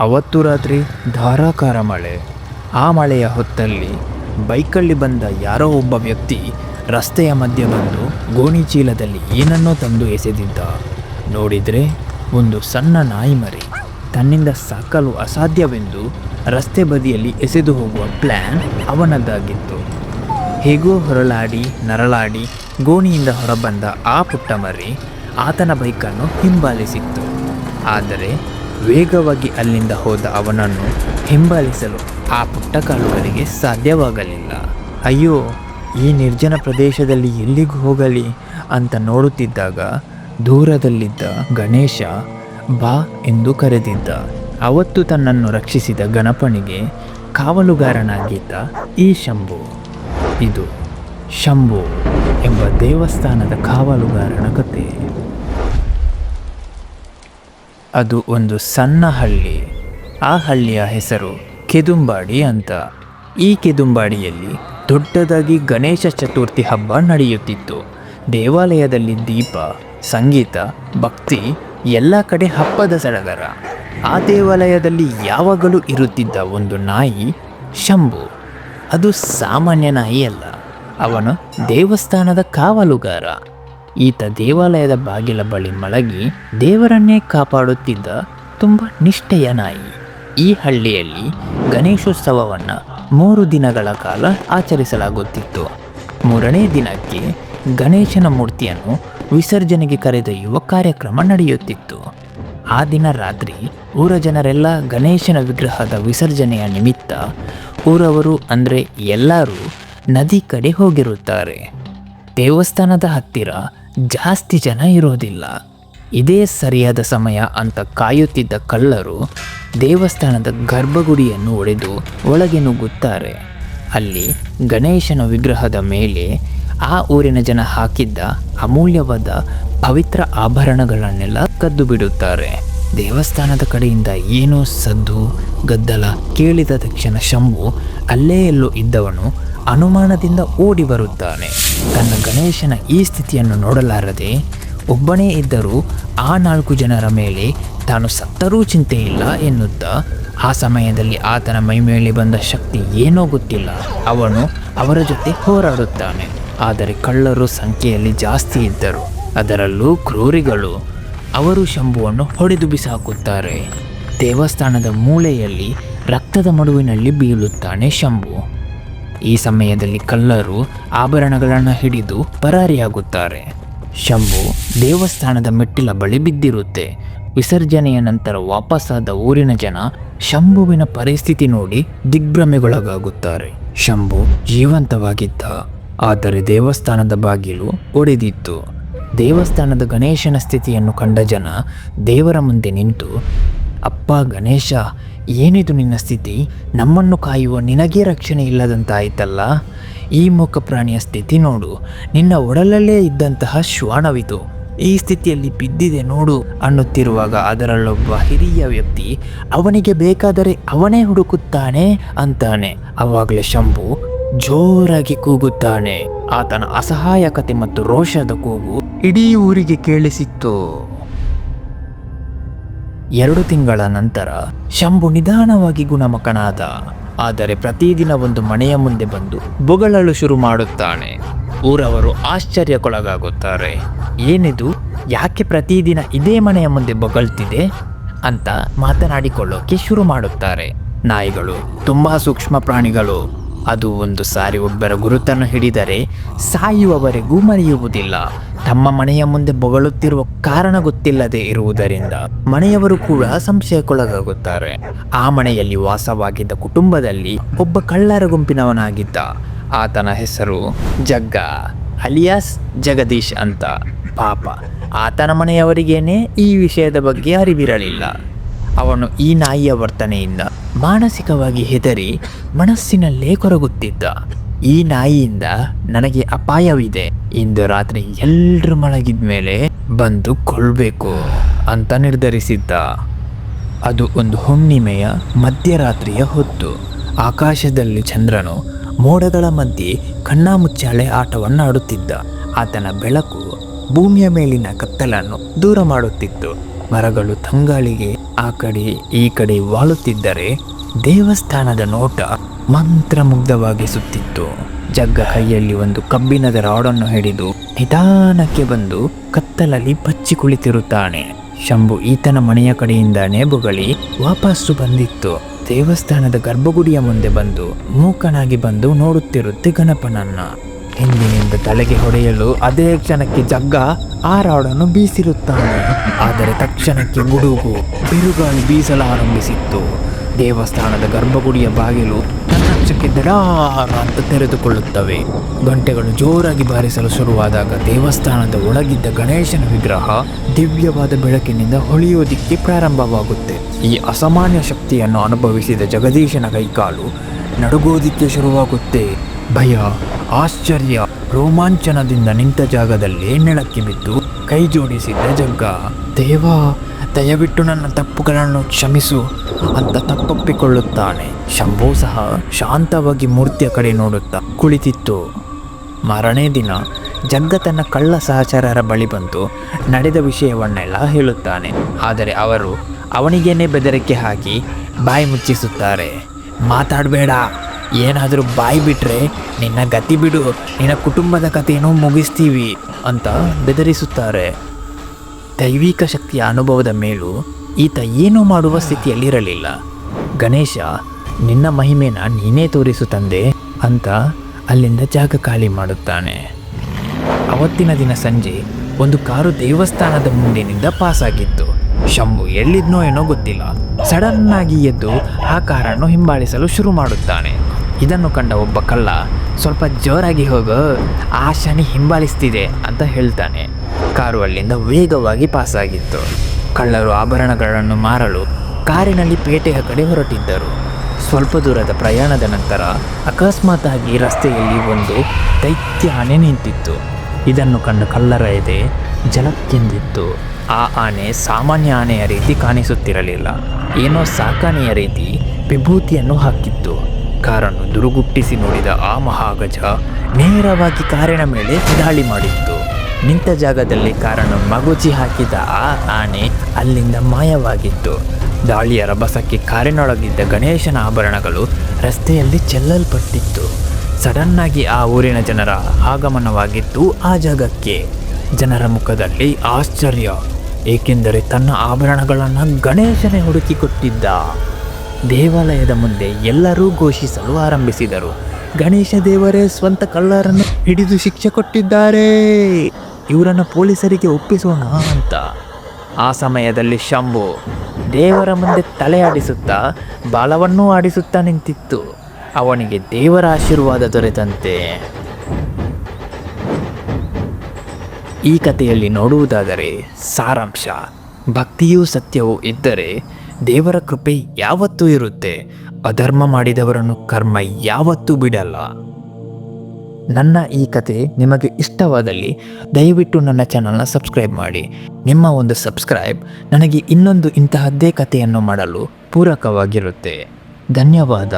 ಅವತ್ತು ರಾತ್ರಿ ಧಾರಾಕಾರ ಮಳೆ. ಆ ಮಳೆಯ ಹೊತ್ತಲ್ಲಿ ಬೈಕಲ್ಲಿ ಬಂದ ಯಾರೋ ಒಬ್ಬ ವ್ಯಕ್ತಿ ರಸ್ತೆಯ ಮಧ್ಯೆ ಬಂದು ಗೋಣಿ ಚೀಲದಲ್ಲಿ ಏನನ್ನೋ ತಂದು ಎಸೆದಿದ್ದ. ನೋಡಿದರೆ ಒಂದು ಸಣ್ಣ ನಾಯಿ ಮರಿ ತನ್ನಿಂದ ಸಾಕಲು ಅಸಾಧ್ಯವೆಂದು ರಸ್ತೆ ಬದಿಯಲ್ಲಿ ಎಸೆದು ಹೋಗುವ ಪ್ಲ್ಯಾನ್ ಅವನದ್ದಾಗಿತ್ತು. ಹೇಗೋ ಹೊರಳಾಡಿ ನರಳಾಡಿ ಗೋಣಿಯಿಂದ ಹೊರಬಂದ ಆ ಪುಟ್ಟ ಮರಿ ಆತನ ಬೈಕನ್ನು ಹಿಂಬಾಲಿಸಿತ್ತು. ಆದರೆ ವೇಗವಾಗಿ ಅಲ್ಲಿಂದ ಹೋದ ಅವನನ್ನು ಹಿಂಬಾಲಿಸಲು ಆ ಪುಟ್ಟ ಕಾಲುಗಳಿಗೆ ಸಾಧ್ಯವಾಗಲಿಲ್ಲ. ಅಯ್ಯೋ, ಈ ನಿರ್ಜನ ಪ್ರದೇಶದಲ್ಲಿ ಎಲ್ಲಿಗೂ ಹೋಗಲಿ ಅಂತ ನೋಡುತ್ತಿದ್ದಾಗ ದೂರದಲ್ಲಿದ್ದ ಗಣೇಶ ಬಾ ಎಂದು ಕರೆದಿದ್ದ. ಅವತ್ತು ತನ್ನನ್ನು ರಕ್ಷಿಸಿದ ಗಣಪನಿಗೆ ಕಾವಲುಗಾರನಾಗಿದ್ದ ಈ ಶಂಭು. ಇದು ಶಂಭು ಎಂಬ ದೇವಸ್ಥಾನದ ಕಾವಲುಗಾರನ ಕತೆ. ಅದು ಒಂದು ಸಣ್ಣ ಹಳ್ಳಿ. ಆ ಹಳ್ಳಿಯ ಹೆಸರು ಕೆದುಂಬಾಡಿ ಅಂತ. ಈ ಕೆದುಂಬಾಡಿಯಲ್ಲಿ ದೊಡ್ಡದಾಗಿ ಗಣೇಶ ಚತುರ್ಥಿ ಹಬ್ಬ ನಡೆಯುತ್ತಿತ್ತು. ದೇವಾಲಯದಲ್ಲಿ ದೀಪ, ಸಂಗೀತ, ಭಕ್ತಿ, ಎಲ್ಲ ಕಡೆ ಹಬ್ಬದ ಸಡಗರ. ಆ ದೇವಾಲಯದಲ್ಲಿ ಯಾವಾಗಲೂ ಇರುತ್ತಿದ್ದ ಒಂದು ನಾಯಿ ಶಂಭು. ಅದು ಸಾಮಾನ್ಯ ನಾಯಿ ಅಲ್ಲ, ಅವನು ದೇವಸ್ಥಾನದ ಕಾವಲುಗಾರ. ಈತ ದೇವಾಲಯದ ಬಾಗಿಲ ಬಳಿ ಮಲಗಿ ದೇವರನ್ನೇ ಕಾಪಾಡುತ್ತಿದ್ದ ತುಂಬ ನಿಷ್ಠೆಯ ನಾಯಿ. ಈ ಹಳ್ಳಿಯಲ್ಲಿ ಗಣೇಶೋತ್ಸವವನ್ನು 3 ದಿನಗಳ ಕಾಲ ಆಚರಿಸಲಾಗುತ್ತಿತ್ತು. 3ನೇ ದಿನಕ್ಕೆ ಗಣೇಶನ ಮೂರ್ತಿಯನ್ನು ವಿಸರ್ಜನೆಗೆ ಕರೆದೊಯ್ಯುವ ಕಾರ್ಯಕ್ರಮ ನಡೆಯುತ್ತಿತ್ತು. ಆ ದಿನ ರಾತ್ರಿ ಊರ ಜನರೆಲ್ಲ ಗಣೇಶನ ವಿಗ್ರಹದ ವಿಸರ್ಜನೆಯ ನಿಮಿತ್ತ ಊರವರು ಅಂದರೆ ಎಲ್ಲರೂ ನದಿ ಕಡೆ ಹೋಗಿರುತ್ತಾರೆ. ದೇವಸ್ಥಾನದ ಹತ್ತಿರ ಜಾಸ್ತಿ ಜನ ಇರೋದಿಲ್ಲ. ಇದೇ ಸರಿಯಾದ ಸಮಯ ಅಂತ ಕಾಯುತ್ತಿದ್ದ ಕಳ್ಳರು ದೇವಸ್ಥಾನದ ಗರ್ಭಗುಡಿಯನ್ನು ಒಡೆದು ಒಳಗೆ ನುಗ್ಗುತ್ತಾರೆ. ಅಲ್ಲಿ ಗಣೇಶನ ವಿಗ್ರಹದ ಮೇಲೆ ಆ ಊರಿನ ಜನ ಹಾಕಿದ್ದ ಅಮೂಲ್ಯವಾದ ಪವಿತ್ರ ಆಭರಣಗಳನ್ನೆಲ್ಲ ಕದ್ದು ಬಿಡುತ್ತಾರೆ. ದೇವಸ್ಥಾನದ ಕಡೆಯಿಂದ ಏನೋ ಸದ್ದು ಗದ್ದಲ ಕೇಳಿದ ತಕ್ಷಣ ಶಂಭು ಅಲ್ಲೇ ಎಲ್ಲೋ ಇದ್ದವನು ಅನುಮಾನದಿಂದ ಓಡಿ ಬರುತ್ತಾನೆ. ತನ್ನ ಗಣೇಶನ ಈ ಸ್ಥಿತಿಯನ್ನು ನೋಡಲಾರದೆ ಒಬ್ಬನೇ ಇದ್ದರೂ ಆ 4 ಜನರ ಮೇಲೆ ತಾನು ಸತ್ತರೂ ಚಿಂತೆ ಇಲ್ಲ ಎನ್ನುತ್ತಾ ಆ ಸಮಯದಲ್ಲಿ ಆತನ ಮೈಮೇಲೆ ಬಂದ ಶಕ್ತಿ ಏನೋ ಗೊತ್ತಿಲ್ಲ, ಅವನು ಅವರ ಜೊತೆ ಹೋರಾಡುತ್ತಾನೆ. ಆದರೆ ಕಳ್ಳರು ಸಂಖ್ಯೆಯಲ್ಲಿ ಜಾಸ್ತಿ ಇದ್ದರು, ಅದರಲ್ಲೂ ಕ್ರೂರಿಗಳು. ಅವರು ಶಂಭುವನ್ನು ಹೊಡೆದು ಬಿಸಾಕುತ್ತಾರೆ. ದೇವಸ್ಥಾನದ ಮೂಲೆಯಲ್ಲಿ ರಕ್ತದ ಮಡುವಿನಲ್ಲಿ ಬೀಳುತ್ತಾನೆ ಶಂಭು. ಈ ಸಮಯದಲ್ಲಿ ಕಳ್ಳರು ಆಭರಣಗಳನ್ನು ಹಿಡಿದು ಪರಾರಿಯಾಗುತ್ತಾರೆ. ಶಂಭು ದೇವಸ್ಥಾನದ ಮೆಟ್ಟಿಲ ಬಳಿ ಬಿದ್ದಿರುತ್ತೆ. ವಿಸರ್ಜನೆಯ ನಂತರ ವಾಪಸ್ಸಾದ ಊರಿನ ಜನ ಶಂಭುವಿನ ಪರಿಸ್ಥಿತಿ ನೋಡಿ ದಿಗ್ಭ್ರಮೆಗೊಳಗಾಗುತ್ತಾರೆ. ಶಂಭು ಜೀವಂತವಾಗಿದ್ದ, ಆದರೆ ದೇವಸ್ಥಾನದ ಬಾಗಿಲು ಒಡೆದಿತ್ತು. ದೇವಸ್ಥಾನದ ಗಣೇಶನ ಸ್ಥಿತಿಯನ್ನು ಕಂಡ ಜನ ದೇವರ ಮುಂದೆ ನಿಂತು, ಅಪ್ಪ ಗಣೇಶ, ಏನಿದು ನಿನ್ನ ಸ್ಥಿತಿ? ನಮ್ಮನ್ನು ಕಾಯುವ ನಿನಗೇ ರಕ್ಷಣೆ ಇಲ್ಲದಂತಾಯ್ತಲ್ಲ. ಈ ಮೂಕ ಪ್ರಾಣಿಯ ಸ್ಥಿತಿ ನೋಡು, ನಿನ್ನ ಒಡಲಲ್ಲೇ ಇದ್ದಂತಹ ಶ್ವಾನವಿತು ಈ ಸ್ಥಿತಿಯಲ್ಲಿ ಬಿದ್ದಿದೆ ನೋಡು ಅನ್ನುತ್ತಿರುವಾಗ ಅದರಲ್ಲೊಬ್ಬ ಹಿರಿಯ ವ್ಯಕ್ತಿ, ಅವನಿಗೆ ಬೇಕಾದರೆ ಅವನೇ ಹುಡುಕುತ್ತಾನೆ ಅಂತಾನೆ. ಅವಾಗಲೇ ಶಂಭು ಜೋರಾಗಿ ಕೂಗುತ್ತಾನೆ. ಆತನ ಅಸಹಾಯಕತೆ ಮತ್ತು ರೋಷದ ಕೂಗು ಇಡೀ ಊರಿಗೆ ಕೇಳಿಸಿತ್ತು. 2 ತಿಂಗಳ ನಂತರ ಶಂಭು ನಿಧಾನವಾಗಿ ಗುಣಮುಖನಾದ. ಆದರೆ ಪ್ರತಿದಿನ ಒಂದು ಮನೆಯ ಮುಂದೆ ಬಂದು ಬೊಗಳಲು ಶುರು ಮಾಡುತ್ತಾನೆ. ಊರವರು ಆಶ್ಚರ್ಯಕ್ಕೊಳಗಾಗುತ್ತಾರೆ. ಏನಿದು, ಯಾಕೆ ಪ್ರತಿದಿನ ಇದೇ ಮನೆಯ ಮುಂದೆ ಬೊಗಳ್ತಿದೆ ಅಂತ ಮಾತನಾಡಿಕೊಳ್ಳೋಕೆ ಶುರು ಮಾಡುತ್ತಾರೆ. ನಾಯಿಗಳು ತುಂಬ ಸೂಕ್ಷ್ಮ ಪ್ರಾಣಿಗಳು. ಅದು ಒಂದು ಸಾರಿ ಒಬ್ಬರ ಗುರುತನ್ನು ಹಿಡಿದರೆ ಸಾಯುವವರೆಗೂ ಮರೆಯುವುದಿಲ್ಲ. ತಮ್ಮ ಮನೆಯ ಮುಂದೆ ಬೊಗಳುತ್ತಿರುವ ಕಾರಣ ಗೊತ್ತಿಲ್ಲದೆ ಇರುವುದರಿಂದ ಮನೆಯವರು ಕೂಡ ಸಂಶಯಕ್ಕೊಳಗಾಗುತ್ತಾರೆ. ಆ ಮನೆಯಲ್ಲಿ ವಾಸವಾಗಿದ್ದ ಕುಟುಂಬದಲ್ಲಿ ಒಬ್ಬ ಕಳ್ಳರ ಗುಂಪಿನವನಾಗಿದ್ದ. ಆತನ ಹೆಸರು ಜಗ್ಗ ಅಲಿಯಾಸ್ ಜಗದೀಶ್ ಅಂತ. ಪಾಪ, ಆತನ ಮನೆಯವರಿಗೇನೆ ಈ ವಿಷಯದ ಬಗ್ಗೆ ಅರಿವಿರಲಿಲ್ಲ. ಅವನು ಈ ನಾಯಿಯ ವರ್ತನೆಯಿಂದ ಮಾನಸಿಕವಾಗಿ ಹೆದರಿ ಮನಸ್ಸಿನಲ್ಲೇ ಕೊರಗುತ್ತಿದ್ದ. ಈ ನಾಯಿಯಿಂದ ನನಗೆ ಅಪಾಯವಿದೆ, ಇಂದು ರಾತ್ರಿ ಎಲ್ಲರೂ ಮಲಗಿದ ಮೇಲೆ ಬಂದು ಕೊಲ್ಲಬೇಕು ಅಂತ ನಿರ್ಧರಿಸಿದ್ದ. ಅದು ಒಂದು ಹುಣ್ಣಿಮೆಯ ಮಧ್ಯರಾತ್ರಿಯ ಹೊತ್ತು. ಆಕಾಶದಲ್ಲಿ ಚಂದ್ರನು ಮೋಡಗಳ ಮಧ್ಯೆ ಕಣ್ಣಾಮುಚ್ಚಾಳೆ ಆಟವನ್ನು ಆಡುತ್ತಿದ್ದ. ಆತನ ಬೆಳಕು ಭೂಮಿಯ ಮೇಲಿನ ಕತ್ತಲನ್ನು ದೂರ ಮಾಡುತ್ತಿತ್ತು. ಮರಗಳು ತಂಗಾಳಿಗೆ ಆ ಕಡೆ ಈ ಕಡೆ ವಾಲುತ್ತಿದ್ದರೆ ದೇವಸ್ಥಾನದ ನೋಟ ಮಂತ್ರಮುಗ್ಧವಾಗಿಸುತ್ತಿತ್ತು. ಜಗ್ಗ ಕೈಯಲ್ಲಿ ಒಂದು ಕಬ್ಬಿಣದ ರಾಡನ್ನು ಹಿಡಿದು ನಿಧಾನಕ್ಕೆ ಬಂದು ಕತ್ತಲಲ್ಲಿ ಬಚ್ಚಿ ಕುಳಿತಿರುತ್ತಾನೆ. ಶಂಭು ಈತನ ಮನೆಯ ಕಡೆಯಿಂದಾನೇ ಬೊಗಳಿ ವಾಪಸ್ಸು ಬಂದಿತ್ತು. ದೇವಸ್ಥಾನದ ಗರ್ಭಗುಡಿಯ ಮುಂದೆ ಬಂದು ಮೂಕನಾಗಿ ಬಂದು ನೋಡುತ್ತಿರುತ್ತೆ ಗಣಪನನ್ನ. ಹಿಂದಿನಿಂದ ತಲೆಗೆ ಹೊಡೆಯಲು ಅದೇ ಕ್ಷಣಕ್ಕೆ ಜಗ್ಗ ಆ ರಾಡನ್ನು ಬೀಸಿರುತ್ತಾನೆ. ಆದರೆ ತಕ್ಷಣಕ್ಕೆ ಗುಡುಗು ಬಿರುಗಾಳಿ ಬೀಸಲಾರಂಭಿಸಿತ್ತು. ದೇವಸ್ಥಾನದ ಗರ್ಭಗುಡಿಯ ಬಾಗಿಲು ತನ್ನಷ್ಟಕ್ಕೆ ದಡಾರ ಅಂತ ತೆರೆದುಕೊಳ್ಳುತ್ತವೆ. ಗಂಟೆಗಳು ಜೋರಾಗಿ ಬಾರಿಸಲು ಶುರುವಾದಾಗ ದೇವಸ್ಥಾನದ ಒಳಗಿದ್ದ ಗಣೇಶನ ವಿಗ್ರಹ ದಿವ್ಯವಾದ ಬೆಳಕಿನಿಂದ ಹೊಳೆಯೋದಿಕ್ಕೆ ಪ್ರಾರಂಭವಾಗುತ್ತೆ. ಈ ಅಸಾಮಾನ್ಯ ಶಕ್ತಿಯನ್ನು ಅನುಭವಿಸಿದ ಜಗದೀಶನ ಕೈಕಾಲು ನಡುಗೋದಿಕ್ಕೆ ಶುರುವಾಗುತ್ತೆ. ಭಯ, ಆಶ್ಚರ್ಯ, ರೋಮಾಂಚನದಿಂದ ನಿಂತ ಜಾಗದಲ್ಲೇ ನೆಲಕ್ಕೆ ಬಿದ್ದು ಕೈ ಜೋಡಿಸಿದ್ದ ಜಗ್ಗ, ದೇವಾ ದಯವಿಟ್ಟು ನನ್ನ ತಪ್ಪುಗಳನ್ನು ಕ್ಷಮಿಸು ಅಂತ ತಪ್ಪೊಪ್ಪಿಕೊಳ್ಳುತ್ತಾನೆ. ಶಂಭು ಸಹ ಶಾಂತವಾಗಿ ಮೂರ್ತಿಯ ಕಡೆ ನೋಡುತ್ತಾ ಕುಳಿತಿತ್ತು. ಮಾರನೇ ದಿನ ಜಗ್ಗ ತನ್ನ ಕಳ್ಳ ಸಹಚರರ ಬಳಿ ಬಂದು ನಡೆದ ವಿಷಯವನ್ನೆಲ್ಲ ಹೇಳುತ್ತಾನೆ. ಆದರೆ ಅವರು ಅವನಿಗೇನೆ ಬೆದರಿಕೆ ಹಾಕಿ ಬಾಯಿ ಮುಚ್ಚಿಸುತ್ತಾರೆ. ಮಾತಾಡಬೇಡ, ಏನಾದರೂ ಬಾಯಿ ಬಿಟ್ಟರೆ ನಿನ್ನ ಗತಿ ಬಿಡು, ನಿನ್ನ ಕುಟುಂಬದ ಕಥೆಯನ್ನು ಮುಗಿಸ್ತೀವಿ ಅಂತ ಬೆದರಿಸುತ್ತಾರೆ. ದೈವಿಕ ಶಕ್ತಿಯ ಅನುಭವದ ಮೇಲೂ ಈತ ಏನೂ ಮಾಡುವ ಸ್ಥಿತಿಯಲ್ಲಿರಲಿಲ್ಲ. ಗಣೇಶ, ನಿನ್ನ ಮಹಿಮೆನ ನೀನೇ ತೋರಿಸು ತಂದೆ ಅಂತ ಅಲ್ಲಿಂದ ಜಾಗ ಖಾಲಿ ಮಾಡುತ್ತಾನೆ. ಅವತ್ತಿನ ದಿನ ಸಂಜೆ ಒಂದು ಕಾರು ದೇವಸ್ಥಾನದ ಮುಂದಿನಿಂದ ಪಾಸಾಗಿತ್ತು. ಶಂಭು ಎಲ್ಲಿದ್ನೋ ಏನೋ ಗೊತ್ತಿಲ್ಲ, ಸಡನ್ನಾಗಿ ಎದ್ದು ಆ ಕಾರನ್ನು ಹಿಂಬಾಲಿಸಲು ಶುರು ಮಾಡುತ್ತಾನೆ. ಇದನ್ನು ಕಂಡ ಒಬ್ಬ ಕಳ್ಳ, ಸ್ವಲ್ಪ ಜೋರಾಗಿ ಹೋಗೋ, ಆ ಶನಿ ಹಿಂಬಾಲಿಸ್ತಿದೆ ಅಂತ ಹೇಳ್ತಾನೆ. ಕಾರು ಅಲ್ಲಿಂದ ವೇಗವಾಗಿ ಪಾಸಾಗಿತ್ತು. ಕಳ್ಳರು ಆಭರಣಗಳನ್ನು ಮಾರಲು ಕಾರಿನಲ್ಲಿ ಪೇಟೆಯ ಕಡೆ ಹೊರಟಿದ್ದರು. ಸ್ವಲ್ಪ ದೂರದ ಪ್ರಯಾಣದ ನಂತರ ಅಕಸ್ಮಾತ್ತಾಗಿ ರಸ್ತೆಯಲ್ಲಿ ಒಂದು ದೈತ್ಯ ಆನೆ ನಿಂತಿತ್ತು. ಇದನ್ನು ಕಂಡ ಕಳ್ಳರ ಎದೆ ಜಲಕ್ಕೆಂದಿತ್ತು. ಆ ಆನೆ ಸಾಮಾನ್ಯ ಆನೆಯ ರೀತಿ ಕಾಣಿಸುತ್ತಿರಲಿಲ್ಲ. ಏನೋ ಸಾಕಾಣೆಯ ರೀತಿ ವಿಭೂತಿಯನ್ನು ಹಾಕಿತ್ತು. ಕಾರನ್ನು ದುರುಗುಟ್ಟಿಸಿ ನೋಡಿದ ಆ ಮಹಾಗಜ ನೇರವಾಗಿ ಕಾರಿನ ಮೇಲೆ ದಾಳಿ ಮಾಡಿತ್ತು. ನಿಂತ ಜಾಗದಲ್ಲಿ ಕಾರನ್ನು ಮಗುಚಿ ಹಾಕಿದ ಆ ಆನೆ ಅಲ್ಲಿಂದ ಮಾಯವಾಗಿತ್ತು. ದಾಳಿಯ ರಭಸಕ್ಕೆ ಕಾರಿನೊಳಗಿದ್ದ ಗಣೇಶನ ಆಭರಣಗಳು ರಸ್ತೆಯಲ್ಲಿ ಚೆಲ್ಲಲ್ಪಟ್ಟಿತ್ತು. ಸಡನ್ನಾಗಿ ಆ ಊರಿನ ಜನರ ಆಗಮನವಾಗಿತ್ತು ಆ ಜಾಗಕ್ಕೆ. ಜನರ ಮುಖದಲ್ಲಿ ಆಶ್ಚರ್ಯ, ಏಕೆಂದರೆ ತನ್ನ ಆಭರಣಗಳನ್ನು ಗಣೇಶನೇ ಹುಡುಕಿಕೊಟ್ಟಿದ್ದ. ದೇವಾಲಯದ ಮುಂದೆ ಎಲ್ಲರೂ ಘೋಷಿಸಲು ಆರಂಭಿಸಿದರು, ಗಣೇಶ ದೇವರೇ ಸ್ವಂತ ಕಳ್ಳರನ್ನು ಹಿಡಿದು ಶಿಕ್ಷೆ ಕೊಟ್ಟಿದ್ದಾರೆ, ಇವರನ್ನು ಪೊಲೀಸರಿಗೆ ಒಪ್ಪಿಸೋಣ ಅಂತ. ಆ ಸಮಯದಲ್ಲಿ ಶಂಭು ದೇವರ ಮುಂದೆ ತಲೆ ಆಡಿಸುತ್ತಾ ಬಾಲವನ್ನೂ ಆಡಿಸುತ್ತಾ ನಿಂತಿತ್ತು. ಅವನಿಗೆ ದೇವರ ಆಶೀರ್ವಾದ ದೊರೆತಂತೆ. ಈ ಕಥೆಯಲ್ಲಿ ನೋಡುವುದಾದರೆ ಸಾರಾಂಶ, ಭಕ್ತಿಯೂ ಸತ್ಯವೂ ಇದ್ದರೆ ದೇವರ ಕೃಪೆ ಯಾವತ್ತೂ ಇರುತ್ತೆ. ಅಧರ್ಮ ಮಾಡಿದವರನ್ನು ಕರ್ಮ ಯಾವತ್ತೂ ಬಿಡಲ್ಲ. ನನ್ನ ಈ ಕತೆ ನಿಮಗೆ ಇಷ್ಟವಾದಲ್ಲಿ ದಯವಿಟ್ಟು ನನ್ನ ಚಾನಲ್ನ ಸಬ್ಸ್ಕ್ರೈಬ್ ಮಾಡಿ. ನಿಮ್ಮ ಒಂದು ಸಬ್ಸ್ಕ್ರೈಬ್ ನನಗೆ ಇನ್ನೊಂದು ಇಂತಹದ್ದೇ ಕಥೆಯನ್ನು ಮಾಡಲು ಪೂರಕವಾಗಿರುತ್ತೆ. ಧನ್ಯವಾದ.